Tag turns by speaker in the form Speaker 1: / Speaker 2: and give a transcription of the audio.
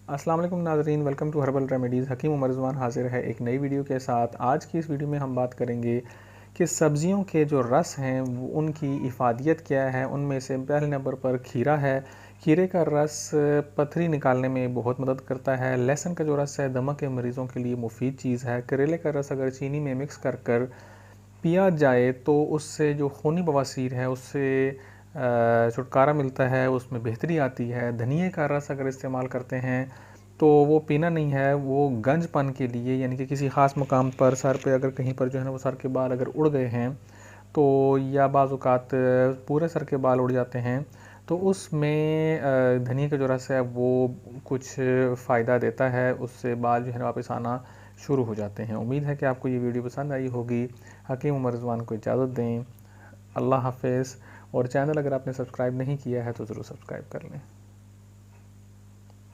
Speaker 1: अस्सलाम वालेकुम नाज़रीन, वेलकम टू हर्बल रेमेडीज़। हकीम उमर रिज़वान हाज़िर है एक नई वीडियो के साथ। आज की इस वीडियो में हम बात करेंगे कि सब्ज़ियों के जो रस हैं उनकी इफ़ादियत क्या है। उनमें से पहले नंबर पर खीरा है। खीरे का रस पथरी निकालने में बहुत मदद करता है। लहसुन का जो रस है दमा के मरीज़ों के लिए मुफीद चीज़ है। करेले का रस अगर चीनी में मिक्स कर कर पिया जाए तो उससे जो खूनी बवासीर है उससे छुटकारा मिलता है, उसमें बेहतरी आती है। धनिए का रस अगर इस्तेमाल करते हैं तो वो पीना नहीं है, वो गंजपन के लिए, यानी कि किसी ख़ास मुकाम पर सर पे अगर कहीं पर जो है ना वो सर के बाल अगर उड़ गए हैं तो, या बाज़ औक़ात पूरे सर के बाल उड़ जाते हैं तो उसमें धनिए का जो रस है वो कुछ फ़ायदा देता है, उससे बाल जो है ना वापस आना शुरू हो जाते हैं। उम्मीद है कि आपको ये वीडियो पसंद आई होगी। हकीम उमर रिज़वान को इजाज़त दें। अल्लाह हाफ़िज़। और चैनल अगर आपने सब्सक्राइब नहीं किया है तो ज़रूर सब्सक्राइब कर लें।